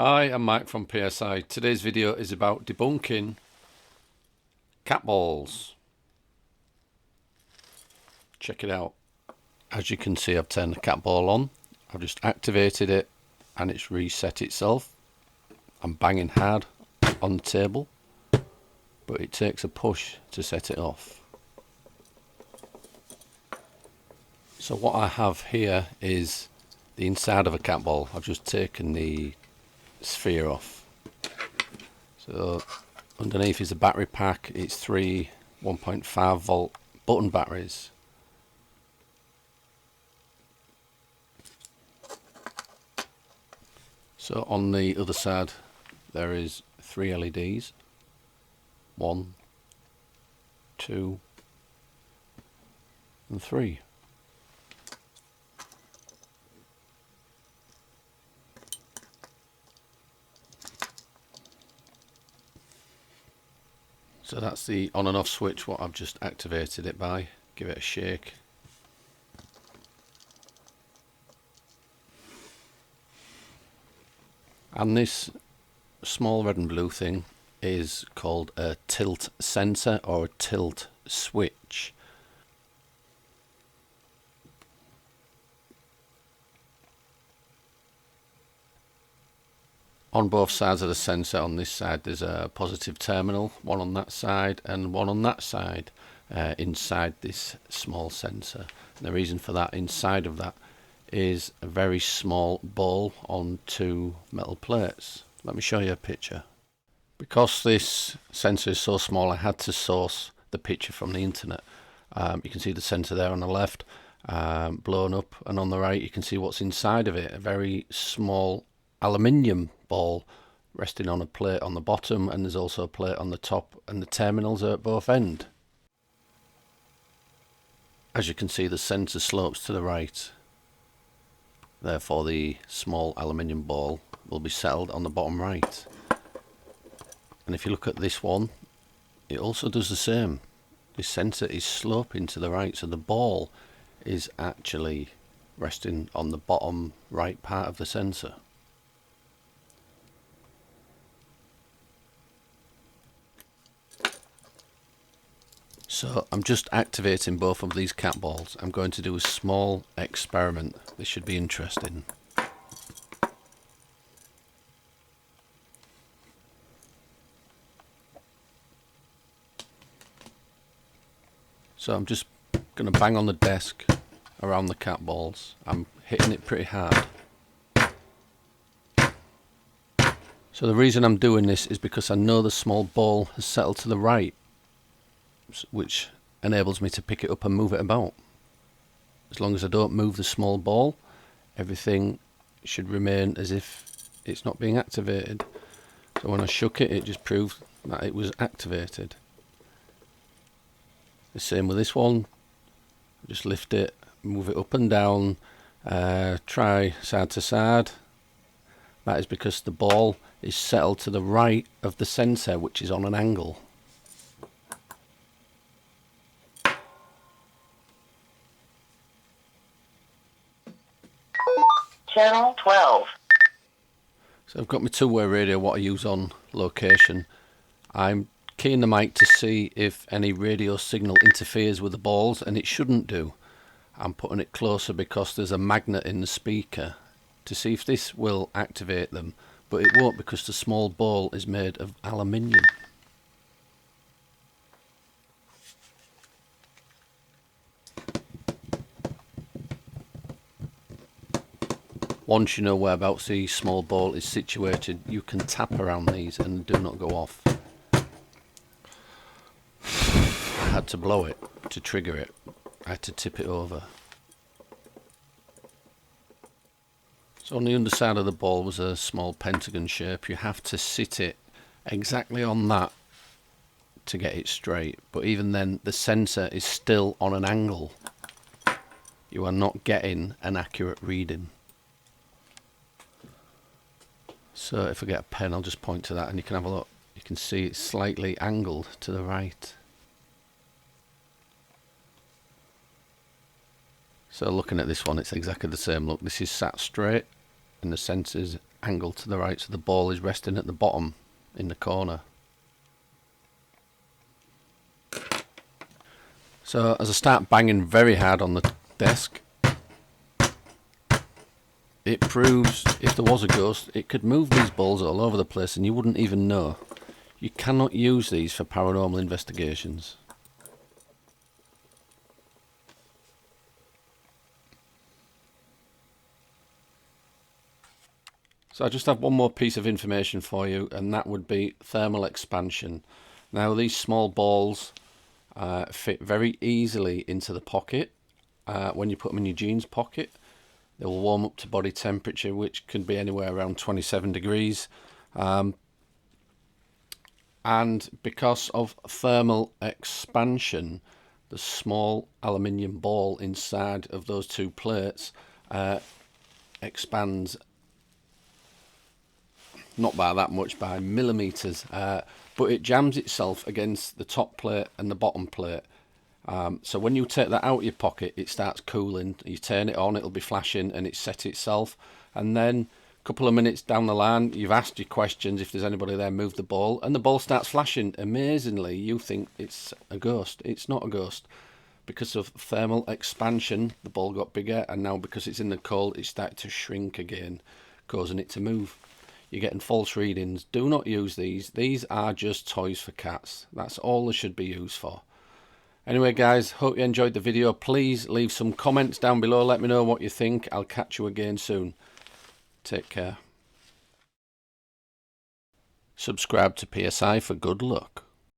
Hi, I'm Mike from PSI. Today's video is about debunking cat balls. Check it out. As you can see, I've turned the cat ball on. I've just activated it and it's reset itself. I'm banging hard on the table, but it takes a push to set it off. So what I have here is the inside of a cat ball. I've just taken the sphere off. So underneath is a battery pack. It's three 1.5 volt button batteries. So on the other side there is three LEDs. 1, 2 and 3. So that's the on and off switch, what I've just activated it by. Give it a shake. And this small red and blue thing is called a tilt sensor or a tilt switch. On both sides of the sensor, on this side there's a positive terminal, one on that side and one on that side, inside this small sensor. And the reason for that, inside of that is a very small ball on two metal plates. Let me show you a picture. Because this sensor is so small, I had to source the picture from the internet. You can see the sensor there on the left, blown up, and on the right you can see what's inside of it. A very small aluminium ball resting on a plate on the bottom, and there's also a plate on the top, and the terminals are at both ends. As you can see, the sensor slopes to the right, therefore the small aluminium ball will be settled on the bottom right. And if you look at this one, it also does the same. This sensor is sloping to the right, so the ball is actually resting on the bottom right part of the sensor. So I'm just activating both of these cat balls. I'm going to do a small experiment. This should be interesting. So I'm just going to bang on the desk around the cat balls. I'm hitting it pretty hard. So the reason I'm doing this is because I know the small ball has settled to the right, which enables me to pick it up and move it about. As long as I don't move the small ball, everything should remain as if it's not being activated. So when I shook it, it just proved that it was activated. The same with this one. Just lift it, move it up and down, try side to side. That is because the ball is settled to the right of the sensor, which is on an angle. Channel 12. So I've got my two-way radio, what I use on location. I'm keying the mic to see if any radio signal interferes with the balls, and it shouldn't do. I'm putting it closer because there's a magnet in the speaker to see if this will activate them, but it won't because the small ball is made of aluminium. Once you know whereabouts the small ball is situated, you can tap around these and do not go off. I had to blow it to trigger it. I had to tip it over. So on the underside of the ball was a small pentagon shape. You have to sit it exactly on that to get it straight. But even then, the sensor is still on an angle. You are not getting an accurate reading. So if I get a pen, I'll just point to that and you can have a look. You can see it's slightly angled to the right. So looking at this one, it's exactly the same. Look, this is sat straight and the sensor's angle to the right, so the ball is resting at the bottom in the corner. So as I start banging very hard on the desk, it proves if there was a ghost, it could move these balls all over the place and you wouldn't even know. You cannot use these for paranormal investigations. So I just have one more piece of information for you, and that would be thermal expansion. Now these small balls fit very easily into the pocket. When you put them in your jeans pocket, they will warm up to body temperature, which can be anywhere around 27 degrees. And because of thermal expansion, the small aluminium ball inside of those two plates expands, not by that much, by millimeters, but it jams itself against the top plate and the bottom plate. So when you take that out of your pocket, it starts cooling. You turn it on, it'll be flashing, and it set itself. And then a couple of minutes down the line, you've asked your questions, if there's anybody there, move the ball, and the ball starts flashing. Amazingly, you think it's a ghost. It's not a ghost. Because of thermal expansion, the ball got bigger, and now because it's in the cold, it started to shrink again, causing it to move. You're getting false readings. Do not use these. These are just toys for cats. That's all they should be used for. Anyway guys, hope you enjoyed the video. Please leave some comments down below. Let me know what you think. I'll catch you again soon. Take care. Subscribe to PSI for good luck.